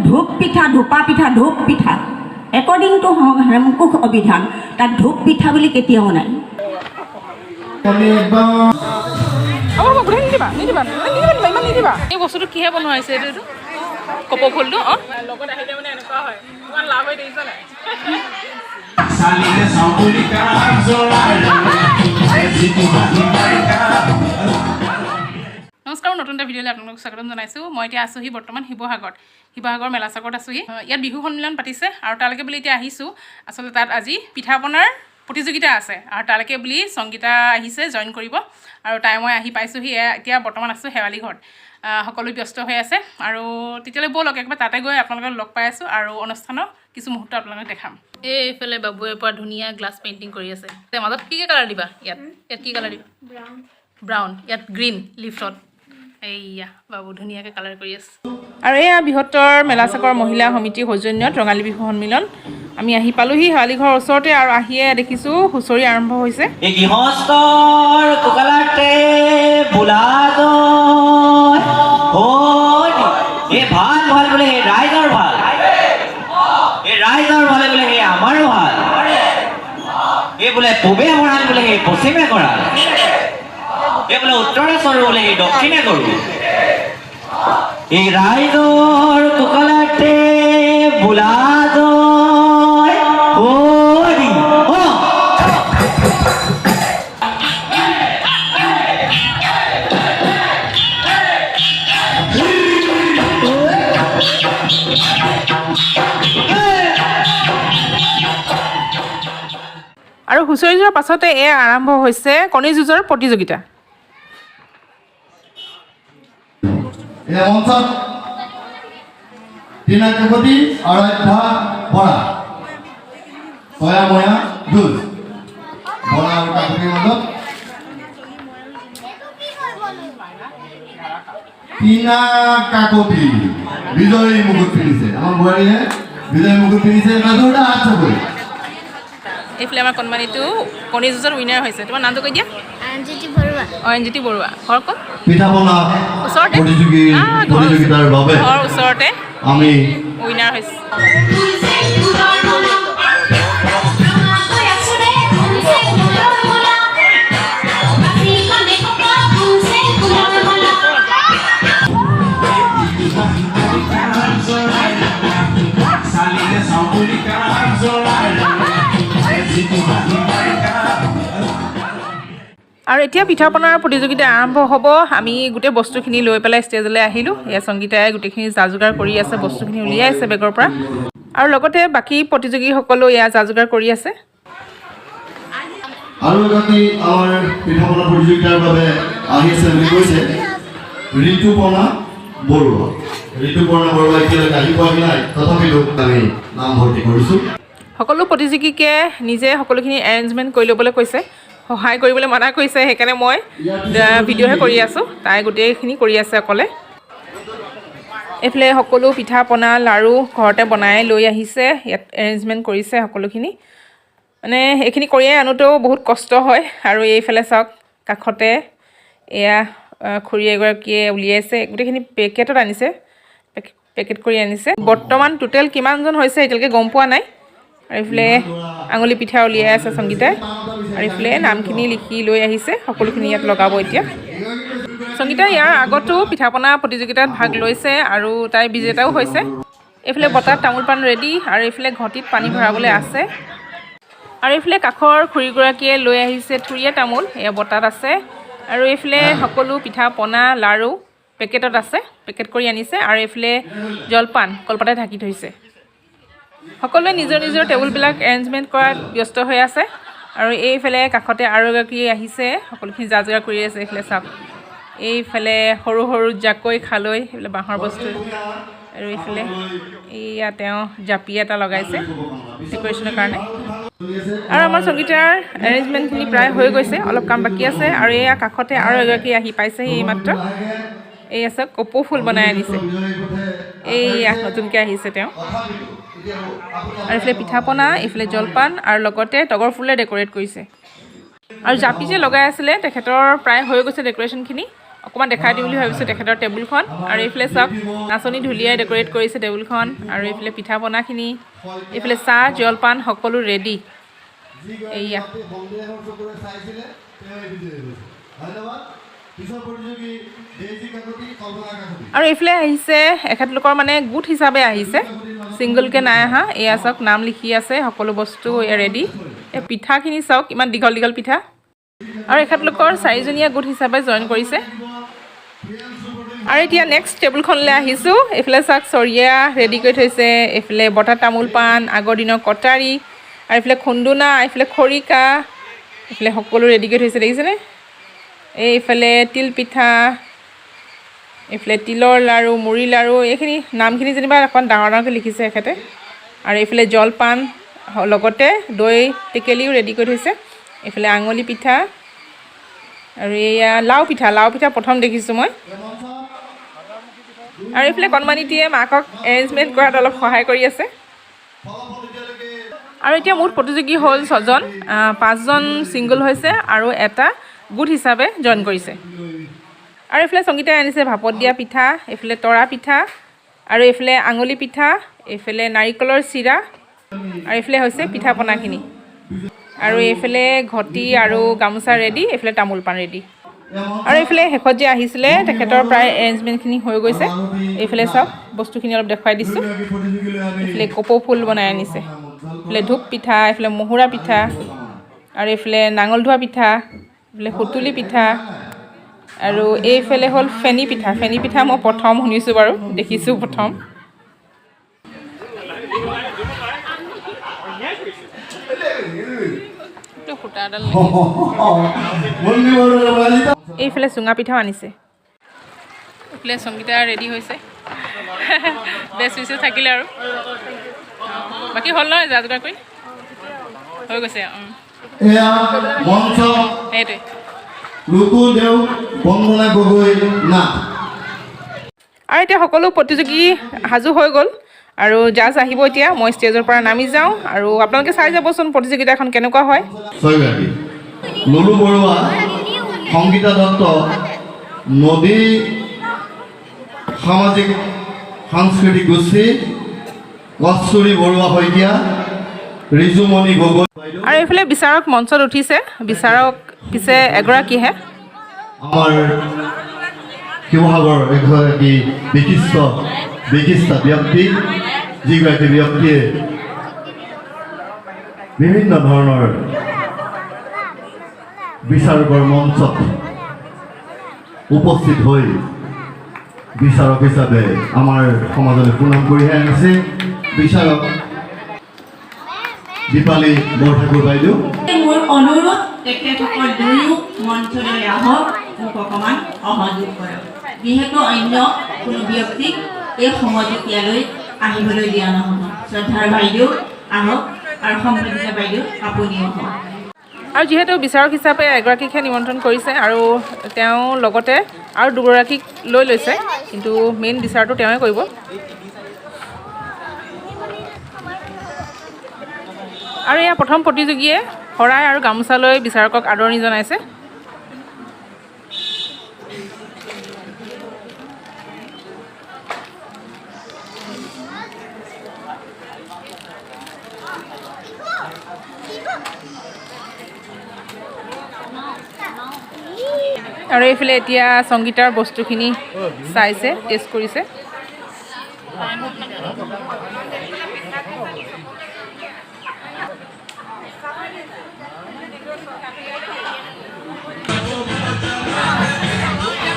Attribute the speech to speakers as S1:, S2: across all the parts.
S1: ধূপ পিঠা ধূপা পিঠা ধূপ পিঠা একৰ্ডিং টু হেমকোষ অভিধান তাত ধূপ পিঠা বুলি কেতিয়াও নাই।
S2: এই বস্তুটো কিহে বনোৱা হৈছে এইটো কপৌ ফুলটো লগত আহিলে মানে এনেকুৱা হয় ইমান লাভ হৈ দেখিছা নাই নমস্কাৰ নতুন এটা ভিডিঅ'লৈ আপোনালোকক স্বাগতম জনাইছোঁ। মই এতিয়া আছোঁহি বৰ্তমান শিৱসাগৰ মেলা চকত আছোঁহি। ইয়াত বিহু সন্মিলন পাতিছে আৰু তালৈকে বুলি এতিয়া আহিছোঁ। আচলতে তাত আজি পিঠা পনাৰ প্ৰতিযোগিতা আছে আৰু তালৈকে বুলি সংগীতা আহিছে জইন কৰিব আৰু তাই মই আহি পাইছোঁহি। এতিয়া বৰ্তমান আছোঁ শেৱালি ঘৰত। সকলো ব্যস্ত হৈ আছে আৰু তেতিয়ালৈ ব'লক একবাৰ তাতে গৈ আপোনালোকক লগ পাই আছোঁ আৰু অনুষ্ঠানৰ কিছু মুহূৰ্ত আপোনালোকক দেখাম। এইফালে বাবুৱে পৰা ধুনীয়া গ্লাছ পেইণ্টিং কৰি আছে। মাজত কি কালাৰ দিবা? ইয়াত কি কালাৰ দিবা? ব্ৰাউন। ইয়াত গ্ৰীণ লিফ্টত। এইয়া বাবু ধুনীয়াকৈ কালাৰ কৰি আছে। আৰু এয়া বৃহত্তৰ মেলাচাকৰ মহিলা সমিতিৰ সৌজন্যত ৰঙালী বিহু সন্মিলন আমি আহি পালোহি শেৱালি ঘৰৰ ওচৰতে আৰু আহিয়ে দেখিছোঁ হুঁচৰি আৰম্ভ হৈছে।
S3: বোলে পূবে ভঁৰাল বোলে সেই পশ্চিমে কৰাল এই বোলে উত্তৰে চৰু বোলে সেই দক্ষিণে কৰো এই ৰাইজৰ কুকলাতে বোলা জয় হৰি
S2: আৰু হুঁচৰি যোৱাৰ পাছতে এয়া আৰম্ভ হৈছে কণী যুঁজৰ প্ৰতিযোগিতা।
S4: বিজয়ী মুকুট পিন্ধিছে আমাৰ বোৱাৰীয়ে বিজয়ী মুকুট পিন্ধিছে
S2: এইফালে আমাৰ কণমানিটো কণী যুঁজৰ উইনাৰ হৈছে। তোমাৰ নামটো কৈ দিয়া। অঞ্জিতি বৰুৱা। ঘৰ ক'ত? ওচৰতে ঘৰ ওচৰতে
S4: আমি
S2: উইনাৰ হৈছে। আৰু এতিয়া পিঠা পনাৰ প্ৰতিযোগিতা আৰম্ভ হ'ব। আমি গোটেই বস্তুখিনি লৈ পেলাই ষ্টেজলৈ আহিলোঁ। এয়া সংগীতাই গোটেইখিনি যা যোগাৰ কৰি আছে, বস্তুখিনি উলিয়াই আছে বেগৰ পৰা আৰু লগতে বাকী প্ৰতিযোগীসকলেও এয়া যা যোগাৰ কৰি আছে।
S4: আৰু এগৰাকী আমাৰ পিঠা পনা প্ৰতিযোগিতাৰ বাবে আহি আছে বুলি কৈছে ঋতুপৰ্ণা বৰুৱা। ঋতুপৰ্ণা বৰুৱা এতিয়ালৈকে আহি পোৱাহি নাই, তথাপিও আমি নাম ভৰ্তি কৰিছোঁ।
S2: সকলো প্ৰতিযোগীকে নিজে সকলোখিনি এৰেঞ্জমেণ্ট কৰি ল'বলৈ কৈছে, সহায় কৰিবলৈ মানা কৰিছে। সেইকাৰণে মই ভিডিঅ'হে কৰি আছোঁ, তাই গোটেইখিনি কৰি আছে অকলে। এইফালে সকলো পিঠা পনা লাড়ু ঘৰতে বনাই লৈ আহিছে, ইয়াত এৰেঞ্জমেণ্ট কৰিছে সকলোখিনি। মানে এইখিনি কৰিয়ে আনোতেও বহুত কষ্ট হয়। আৰু এইফালে চাওক কাষতে এয়া খুৰী এগৰাকীয়ে উলিয়াইছে, গোটেইখিনি পেকেটত আনিছে, পেকেট কৰি আনিছে। বৰ্তমান টোটেল কিমানজন হৈছে এতিয়ালৈকে গম পোৱা নাই। আৰু এইফালে আঙুলি পিঠা উলিয়াই আছে সংগীতাই আৰু এইফালে নামখিনি লিখি লৈ আহিছে, সকলোখিনি ইয়াত লগাব এতিয়া। সংগীতাই ইয়াৰ আগতো পিঠা পনা প্ৰতিযোগিতাত ভাগ লৈছে আৰু তাই বিজেতাও হৈছে। এইফালে বটাত তামোল পাণ ৰেডি আৰু এইফালে ঘটিত পানী ভৰাবলৈ আছে। আৰু এইফালে কাষৰ খুৰীগৰাকীয়ে লৈ আহিছে থুৰীয়া তামোল, এয়া বটাত আছে। আৰু এইফালে সকলো পিঠা পনা লাড়ু পেকেটত আছে, পেকেট কৰি আনিছে। আৰু এইফালে জলপান কলপাতে ঢাকি থৈছে। সকলোৱে নিজৰ নিজৰ টেবুলবিলাক এৰেঞ্জমেণ্ট কৰাত ব্যস্ত হৈ আছে। আৰু এইফালে কাষতে আৰু এগৰাকী আহিছে, সকলোখিনি যা যোগাৰ কৰি আছে। এইফালে চাওক, এইফালে সৰু সৰু জাকৈ খালৈ এইফালে বাঁহৰ বস্তু আৰু এইফালে এইয়া তেওঁ জাপি এটা লগাইছে ডেক'ৰেশ্যনৰ কাৰণে। আৰু আমাৰ সংগীতাৰ এৰেঞ্জমেণ্টখিনি প্ৰায় হৈ গৈছে, অলপ কাম বাকী আছে। আৰু এয়া কাষতে আৰু এগৰাকী আহি পাইছেহি এইমাত্ৰ। এই আছে কপৌ ফুল বনাই আনিছে, এইয়া নতুনকৈ আহিছে তেওঁ। আৰু এইফালে পিঠা পনা, এইফালে জলপান আৰু লগতে তগৰ ফুলেৰে ডেক'ৰেট কৰিছে। আৰু জাপি যে লগাই আছিলে তেখেতৰ প্ৰায় হৈ গৈছে ডেক'ৰেশ্যনখিনি। অকণমান দেখাই দিম বুলি ভাবিছোঁ তেখেতৰ টেবুলখন। আৰু এইফালে চাওক নাচনী ঢুলীয়াই ডেক'ৰেট কৰিছে টেবুলখন। আৰু এইফালে পিঠা পনাখিনি, এইফালে চাহ জলপান সকলো ৰেডি। এইয়া আৰু এইফালে আহিছে এখেতলোকৰ মানে গোট হিচাপে আহিছে, ছিংগলকৈ নাই অহা। এয়া চাওক নাম লিখি আছে, সকলো বস্তু এয়া ৰেডি। এই পিঠাখিনি চাওক ইমান দীঘল দীঘল পিঠা। আৰু এখেতলোকৰ 4জনীয়া গোট হিচাপে জইন কৰিছে। আৰু এতিয়া নেক্সট টেবুলখনলৈ আহিছোঁ। এইফালে চাওক চৰিয়া ৰেডি কৰি থৈছে, এইফালে বটা তামোল পাণ, আগৰ দিনৰ কটাৰী, আৰু এইফালে খুন্দুনা, এইফালে খৰিকা, এইফালে সকলো ৰেডি কৰি থৈছে দেখিছেনে। এইফালে তিল পিঠা, এইফালে তিলৰ লাড়ু, মুড়ি লাড়ু, এইখিনি নামখিনি যেনিবা অকণ ডাঙৰ ডাঙৰকৈ লিখিছে এখেতে। আৰু এইফালে জলপান লগতে দৈ টেকেলিও ৰেডি কৰি থৈছে। এইফালে আঙুলি পিঠা, আৰু এয়া লাও পিঠা প্ৰথম দেখিছোঁ মই। আৰু এইফালে কণমানিটিয়ে মাকক এৰেঞ্জমেণ্ট কৰাত অলপ সহায় কৰি আছে। আৰু এতিয়া মুঠ প্ৰতিযোগী হ'ল 6জন, 5জন ছিংগল হৈছে আৰু এটা গোট হিচাপে জইন কৰিছে। আৰু এইফালে সংগীতাই আনিছে ভাপত দিয়া পিঠা, এইফালে তৰা পিঠা, আৰু এইফালে আঙুলি পিঠা, এইফালে নাৰিকলৰ চিৰা, আৰু এইফালে হৈছে পিঠা পনাখিনি। আৰু এইফালে ঘটি আৰু গামোচা ৰেডি, এইফালে তামোল পাণ ৰেডি। আৰু এইফালে শেষত যে আহিছিলে তেখেতৰ প্ৰায় এৰেঞ্জমেণ্টখিনি হৈ গৈছে। এইফালে চাওক বস্তুখিনি অলপ দেখুৱাই দিছোঁ। এইফালে কপৌ ফুল বনাই আনিছে, এইফালে ধূপ পিঠা, এইফালে মহুৰা পিঠা, আৰু এইফালে নাঙল ধোৱা পিঠা, এইফালে সুতুলি পিঠা, আৰু এইফালে হ'ল ফেনী পিঠা মই প্ৰথম শুনিছোঁ বাৰু, দেখিছোঁ প্ৰথম। এইফালে চুঙা পিঠাও আনিছে। এইফালে সংগীতা ৰেডি হৈছে, বেষ্ট উইচেছ থাকিলে আৰু বাকী হ'ল নহয় যা যোগাৰ কৰি হৈ গৈছে। সেইটোৱে আৰু এতিয়া সকলো প্ৰতিযোগী সাজু হৈ গ'ল আৰু জাজ আহিব এতিয়া। মই ষ্টেজৰ পৰা নামি যাওঁ আৰু আপোনালোকে চাই যাবচোন প্ৰতিযোগিতাখন কেনেকুৱা হয়।
S4: লুলু বৰুৱা, সংগীতা দত্ত, নদী সামাজিক সাংস্কৃতিক গোষ্ঠী, কস্তুৰী বৰুৱা শইকীয়া, ৰিজুমণি গগৈ।
S2: আৰু এইফালে বিচাৰক মঞ্চত উঠিছে। বিচাৰক পিছে এগৰাকীহে,
S4: আমাৰ শিৱসাগৰ এগৰাকী বিশিষ্ট ব্যক্তি, যিগৰাকী ব্যক্তিয়ে বিভিন্ন ধৰণৰ বিচাৰকৰ মঞ্চত উপস্থিত হৈ বিচাৰক হিচাপে আমাৰ সমাজলৈ সুনাম কঢ়িয়াই আনিছে। বিচাৰক দীপালী বৰঠাকুৰ বাইদেউ।
S1: মোৰ অনুৰোধ তেখেতসকল দুয়ো মঞ্চলৈ আহক, মোক অকণমান সহযোগ কৰক, যিহেতু অন্য কোনো ব্যক্তিক এই সমাজত ইয়ালৈ আহিবলৈ দিয়া নহ'ব। শ্ৰদ্ধাৰ বাইদেউ আহক আৰু সম্পাদিকা বাইদেউ আপুনিও আহক।
S2: আৰু যিহেতু বিচাৰক হিচাপে এগৰাকীকহে নিমন্ত্ৰণ কৰিছে আৰু তেওঁ লগতে আৰু দুগৰাকীক লৈ লৈছে, কিন্তু মেইন বিচাৰটো তেওঁৱে কৰিব। আৰু এয়া প্ৰথম প্ৰতিযোগীয়ে শৰাই আৰু গামোচালৈ বিচাৰকক আদৰণি জনাইছে। আৰু এইফালে এতিয়া সংগীতাৰ বস্তুখিনি চাইছে, টেষ্ট কৰিছে।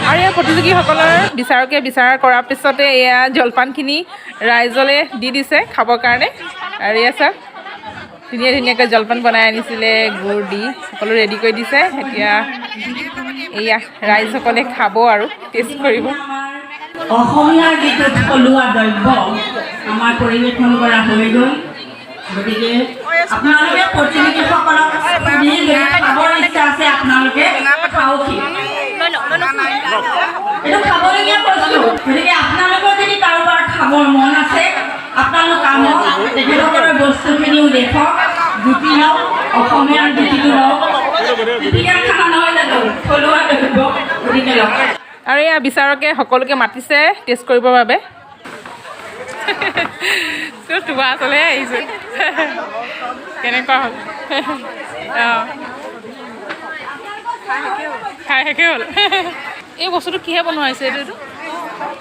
S2: আৰু এই প্ৰতিযোগীসকলৰ বিচাৰকে বিচাৰ কৰাৰ পিছতে এয়া জলপানখিনি ৰাইজলৈ দি দিছে খাবৰ কাৰণে। আৰু এয়া চাওক ধুনীয়াকৈ জলপান বনাই আনিছিলে, গুড় দি সকলো ৰেডি কৰি দিছে। এতিয়া এয়া ৰাইজসকলে খাব আৰু টেষ্ট কৰিব।
S1: অসমীয়াৰ যিটো থলুৱা দ্ৰব্য আমাৰ পৰিৱেশন কৰা হৈ গ'ল, গতিকে আপোনালোকে প্ৰতিযোগীসকলক খাবৰ ইচ্ছা আছে, আপোনালোকে খাওকহি, এইটো খাবলগীয়া বস্তু। গতিকে আপোনালোকৰ যদি কাৰোবাৰ খাবৰ মন আছে, আপোনালোক আহক, তেখেতসকলৰ বস্তুখিনিও দেখক, জুতি লওক, অসমীয়াৰ জুতিটো লওক। জুতিকাৰ খানা নহয় জানো, থলুৱা দ্ৰব্য, গতিকে লওক।
S2: আৰু এয়া বিচাৰকে সকলোকে মাতিছে টেষ্ট কৰিবৰ বাবে তোমাৰ আচলতে আহিছে কেনেকুৱা হ'ল অঁ খাই শেষে হ'ল এই বস্তুটো কিহে বনোৱা হৈছে এইটো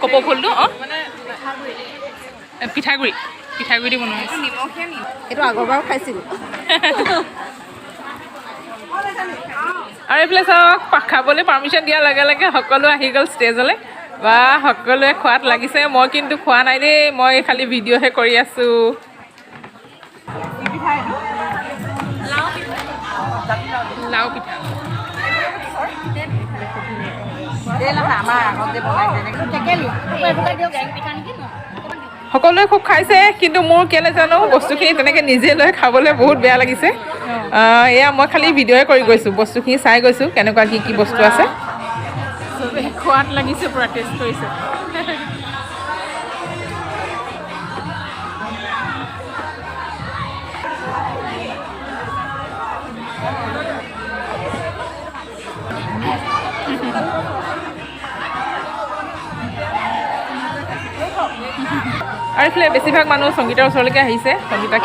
S2: কপৌ ফুলটো অঁ পিঠাগুড়ি দি বনোৱা হৈছে
S5: এইটো আগৰবাৰ খাইছিলোঁ
S2: আৰু এইফালে চাওক খাবলৈ পাৰ্মিশ্যন দিয়াৰ লগে লগে সকলো আহি গ'ল ষ্টেজলৈ বা সকলোৱে খোৱাত লাগিছে মই কিন্তু খোৱা নাই দেই মই খালি ভিডিঅ'হে কৰি আছোঁ লাও পিঠা সকলোৱে খুব খাইছে কিন্তু মোৰ কেলৈ জানো বস্তুখিনি তেনেকৈ নিজে লৈ খাবলৈ বহুত বেয়া লাগিছে এয়া মই খালি ভিডিঅ'হে কৰি গৈছোঁ বস্তুখিনি চাই গৈছোঁ কেনেকুৱা কি বস্তু আছে চবেই খোৱাত লাগিছে পূৰা টেষ্ট কৰিছে আৰু এইফালে বেছিভাগ মানুহ সংগীতৰ ওচৰলৈকে আহিছে সংগীতাক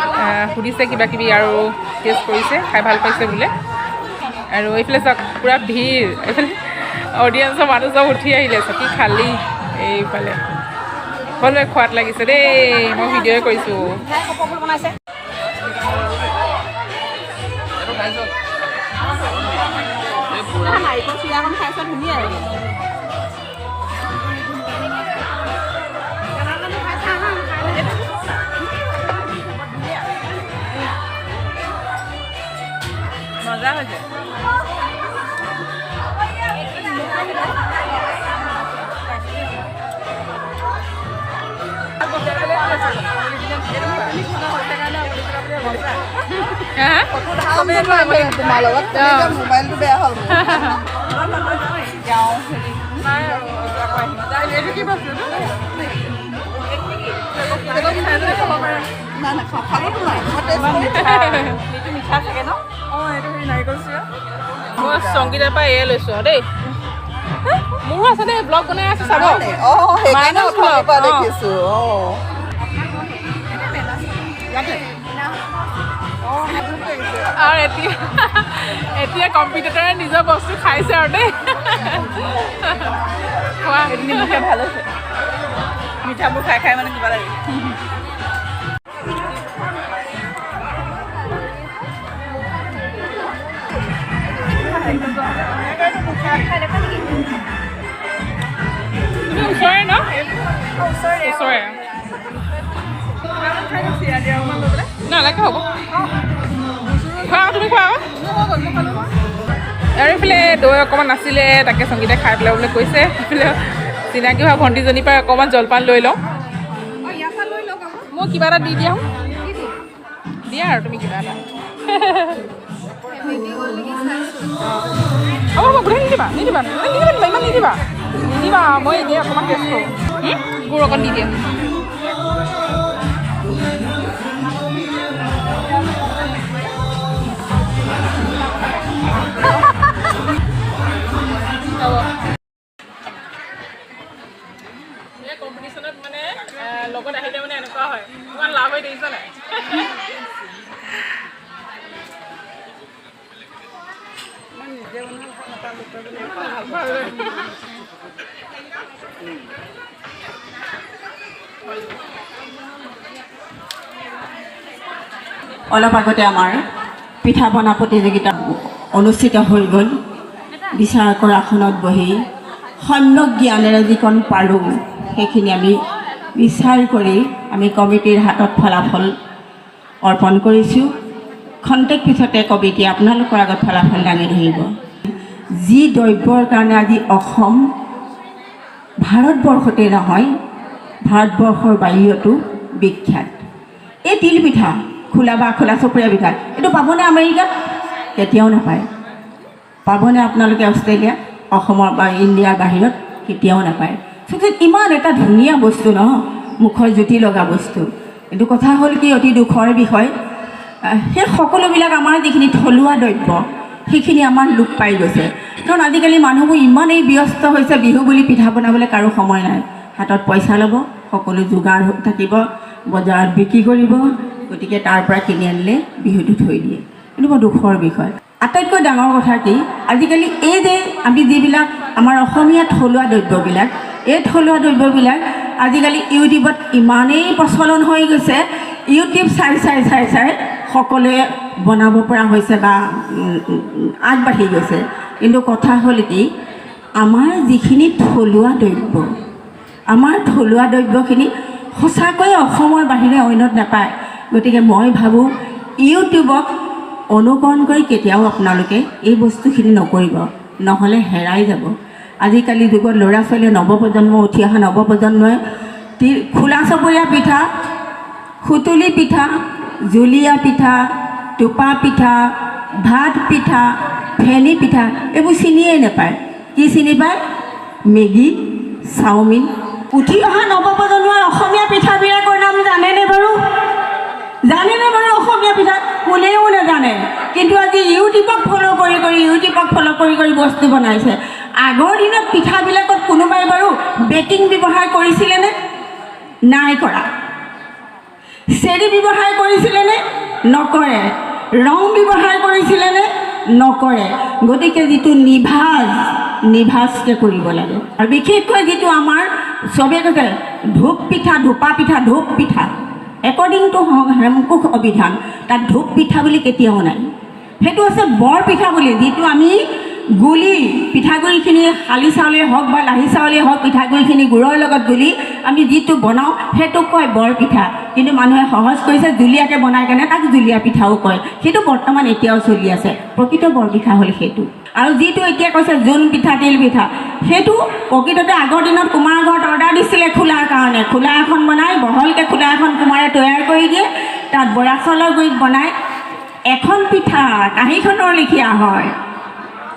S2: সুধিছে কিবা কিবি আৰু টেষ্ট কৰিছে খাই ভাল পাইছে বোলে আৰু এইফালে চাওক পূৰা ভিৰ এইফালে অডিয়েঞ্চৰ মানুহ চব উঠি আহিলে চকী খালী এইফালে সকলোৱে খোৱাত লাগিছে দেই মই ভিডিঅ'ই কৰিছোঁ মজা হৈছে
S5: তোমাৰ লগত মোবাইলটো বেয়া হ'ল মিঠা থাকে ন
S2: মই সংগীতৰ পৰা এয়ে লৈছোঁ আৰু দেই মোৰো আছে দেই ব্লগ বনাই আছোঁ চাব
S5: দেখিছোঁ
S2: আৰু এতিয়া কম্পিউটাৰে নিজৰ বস্তু খাইছে আৰু দেই খোৱা
S5: ভাল হৈছে মিঠাবোৰ খাই খাই মানে কিবা লাগে
S2: ওচৰে ন ওচৰে নালাগে হ'ব খোৱা তুমি খোৱা আৰু এইফালে দৈ অকণমান নাছিলে তাকে সংগীতে খাই পেলাই বোলে কৈছে এইফালে চিনাকি হোৱা ভণ্টিজনীৰ পৰা অকণমান জলপান লৈ লওঁ মই কিবা এটা দি দিয়া দিয়া আৰু তুমি কিবা এটা হ'ব হ'ব গোটেই নিদিবা ইমান নিদিবা মই এনেই অকণমান টেষ্ট কৰোঁ গুড় অকণ দি দিয়া কম্পিটিশ্যনত মানে লগত আহিলে মানে এনেকুৱা হয় ইমান লাভ হৈ দেখিছা নাই
S1: অলপ আগতে আমাৰ পিঠা বনা প্ৰতিযোগিতা অনুষ্ঠিত হৈ গ'ল বিচাৰকৰ আসনত বহি সম্যক জ্ঞানেৰে যিকণ পাৰোঁ সেইখিনি আমি বিচাৰ কৰি আমি কমিটিৰ হাতত ফলাফল অৰ্পণ কৰিছোঁ খন্তেক পিছতে কমিটিয়ে আপোনালোকৰ আগত ফলাফল দাঙি ধৰিব যি দ্ৰব্যৰ কাৰণে আজি অসম ভাৰতবৰ্ষতে নহয় ভাৰতবৰ্ষৰ বাহিৰতো বিখ্যাত এই তিল পিঠা খোলা বা খোলা চপুৰীয়া পিঠা এইটো পাবনে আমেৰিকাত কেতিয়াও নাপায় পাবনে আপোনালোকে অষ্ট্ৰেলিয়া অসমৰ বা ইণ্ডিয়াৰ বাহিৰত কেতিয়াও নাপায় ইমান এটা ধুনীয়া বস্তু ন মুখৰ জুতি লগা বস্তু এইটো কথা হ'ল কি অতি দুখৰ বিষয় সেই সকলোবিলাক আমাৰ যিখিনি থলুৱা দ্ৰব্য সেইখিনি আমাৰ লোপ পাই গৈছে কাৰণ আজিকালি মানুহবোৰ ইমানেই ব্যস্ত হৈছে, বিহু বুলি পিঠা বনাবলৈ কাৰো সময় নাই। হাতত পইচা ল'ব, সকলো যোগাৰ হৈ থাকিব, বজাৰত বিক্ৰী কৰিব, গতিকে তাৰ পৰা কিনি আনিলে বিহুটো থৈ দিয়ে। কিন্তু বৰ দুখৰ বিষয়। আটাইতকৈ ডাঙৰ কথা কি, আজিকালি এই যে আমি যিবিলাক আমাৰ অসমীয়া থলুৱা দ্ৰব্যবিলাক, এই থলুৱা দ্ৰব্যবিলাক আজিকালি ইউটিউবত ইমানেই প্ৰচলন হৈ গৈছে, ইউটিউব চাই চাই চাই চাই সকলোৱে বনাব পৰা হৈছে বা আগবাঢ়ি গৈছে। কিন্তু কথা হ'ল কি, আমাৰ যিখিনি থলুৱা দ্ৰব্য, আমাৰ থলুৱা দ্ৰব্যখিনি সঁচাকৈয়ে অসমৰ বাহিৰে অন্যত নাপায়। গতিকে মই ভাবোঁ ইউটিউবক অনুকৰণ কৰি কেতিয়াও আপোনালোকে এই বস্তুখিনি নকৰিব, নহ'লে হেৰাই যাব। আজিকালি যুগত ল'ৰা ছোৱালীয়ে নৱপ্ৰজন্ম, উঠি অহা নৱপ্ৰজন্মই খোলা চপৰীয়া পিঠা, সুতুলি পিঠা, জুলীয়া পিঠা, টোপা পিঠা, ভাত পিঠা, ফেনী পিঠা এইবোৰ চিনিয়েই নাপায়। কি চিনি পায়? Maggi, chowmein. উঠি অহা নৱপ্ৰজন্মই অসমীয়া পিঠাবিলাকৰ নাম জানেনে বাৰু? জানেনে বাৰু অসমীয়া পিঠা? কোনেও নাজানে। কিন্তু আজি ইউটিউবক ফ'ল' কৰি বস্তু বনাইছে। আগৰ দিনত পিঠাবিলাকত কোনোবাই বাৰু বেকিং ব্যৱহাৰ কৰিছিলেনে? নাই কৰা। চেৰি ব্যৱহাৰ কৰিছিলেনে? নকৰে। ৰং ব্যৱহাৰ কৰিছিলেনে? নকৰে। গতিকে যিটো নিভাজকৈ কৰিব লাগে। আৰু বিশেষকৈ যিটো আমাৰ চবেই কৈছে ধূপ পিঠা, একৰ্ডিং টু হেমকোষ অভিধান, তাত ধূপ পিঠা বুলি কেতিয়াও নাই। সেইটো আছে বৰ পিঠা বুলি, যিটো আমি পিঠাগুড়িখিনি শালি চাউলেই হওক বা লাহি চাউলেই হওক, পিঠাগুড়িখিনি গুড়ৰ লগত গুলি আমি যিটো বনাওঁ সেইটোক কয় বৰ পিঠা। কিন্তু মানুহে সহজ কৰিছে, জুলীয়াকৈ বনাই কেনে তাক জুলীয়া পিঠাও কয়। সেইটো বৰ্তমান এতিয়াও চলি আছে। প্ৰকৃত বৰ পিঠা হ'ল সেইটো। আৰু যিটো এতিয়া কৈছে জোন পিঠা, তিল পিঠা, সেইটো প্ৰকৃততে আগৰ দিনত কুমাৰ ঘৰত অৰ্ডাৰ দিছিলে খোলাৰ কাৰণে। খোলা এখন বনাই, বহলকৈ খোলা এখন কুমাৰে তৈয়াৰ কৰি দিয়ে, তাত বৰা চাউলৰ গুড়িত বনাই এখন পিঠা কাঁহীখনৰ লেখীয়া হয়,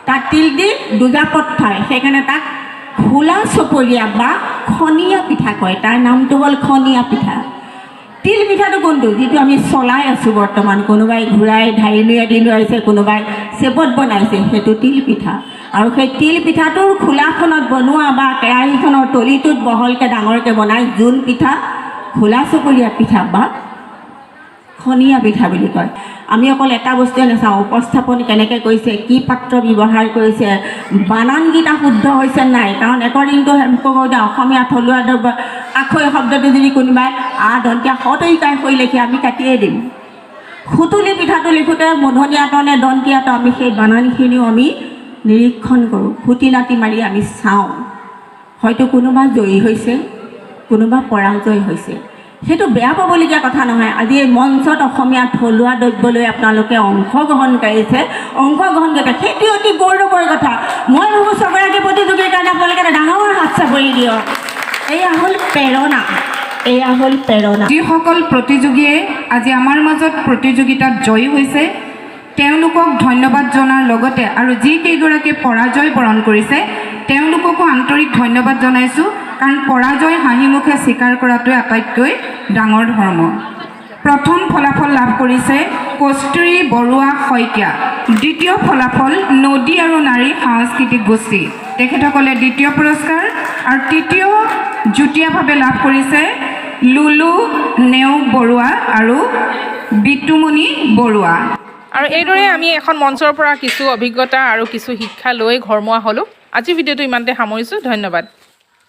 S1: তাত তিল দি দুজাপত থয়, সেইকাৰণে তাক খোলা চপৰীয়া বা খনীয়া পিঠা কয়। তাৰ নামটো হ'ল খনীয়া পিঠা। তিল পিঠাটো কোনটো? যিটো আমি চলাই আছোঁ বৰ্তমান, কোনোবাই ঘূৰাই ঢাৰিলুৱে দি লৈছে, কোনোবাই চেপত বনাইছে, সেইটো তিল পিঠা। আৰু সেই তিল পিঠাটোৰ খোলাখনত বনোৱা বা কেৰাহীখনৰ তলিটোত বহলকৈ ডাঙৰকৈ বনাই জোন পিঠা, খোলা চপৰীয়া পিঠা বা খনীয়া পিঠা বুলি কয়। আমি অকল এটা বস্তুৱে নাচাওঁ, উপস্থাপন কেনেকৈ কৰিছে, কি পাত্ৰ ব্যৱহাৰ কৰিছে, বানানকেইটা শুদ্ধ হৈছে নাই। কাৰণ একৰ্ডিং টু হেমকোষ অসমীয়া থলুৱা দ্ৰব্য আখৈ শব্দটো যদি কোনোবাই দন্তীয়া সতৰিকাই হৈ লিখে আমি কাটিয়ে দিম। সুতুলি পিঠাটো লিখোঁতে মূৰ্ধন্যাত নে দন্তীয়াত, আমি সেই বানানখিনিও আমি নিৰীক্ষণ কৰোঁ, খুটি নাটি মাৰি আমি চাওঁ। হয়তো কোনোবা জয়ী হৈছে, কোনোবা পৰাজয় হৈছে। সেইটো বেয়া পাবলগীয়া কথা নহয়। আজি এই মঞ্চত অসমীয়া থলুৱা দ্ৰব্য লৈ আপোনালোকে অংশগ্ৰহণ কৰিছে, সেইটো অতি গৌৰৱৰ কথা। মই ভাবোঁ চবৰাকী প্ৰতিযোগীৰ কাৰণে আপোনালোকে এটা ডাঙৰ হাত চাপৰি দিয়ক। এয়া হ'ল প্ৰেৰণা।
S6: যিসকল প্ৰতিযোগীয়ে আজি আমাৰ মাজত প্ৰতিযোগিতাত জয়ী হৈছে তেওঁলোকক ধন্যবাদ জনাৰ লগতে আৰু যিকেইগৰাকী পৰাজয় বৰণ কৰিছে তেওঁলোককো আন্তৰিক ধন্যবাদ জনাইছোঁ। কাৰণ পৰাজয় হাঁহিমুখে স্বীকাৰ কৰাটোৱে আটাইতকৈ ডাঙৰ ধৰ্ম। প্ৰথম ফলাফল লাভ কৰিছে কস্তুৰী বৰুৱা শইকীয়া, দ্বিতীয় ফলাফল নদী আৰু নাৰী সাংস্কৃতিক গোষ্ঠী, তেখেতসকলে দ্বিতীয় পুৰস্কাৰ, আৰু তৃতীয় যুটীয়াভাৱে লাভ কৰিছে লুলু নেওগ বৰুৱা আৰু বিতুমণি বৰুৱা।
S2: আৰু এইদৰে আমি এখন মঞ্চৰ পৰা কিছু অভিজ্ঞতা আৰু কিছু শিক্ষা লৈ ঘৰমুৱা হ'লোঁ। আজিৰ ভিডিঅ'টো ইমানতে সামৰিছোঁ। ধন্যবাদ।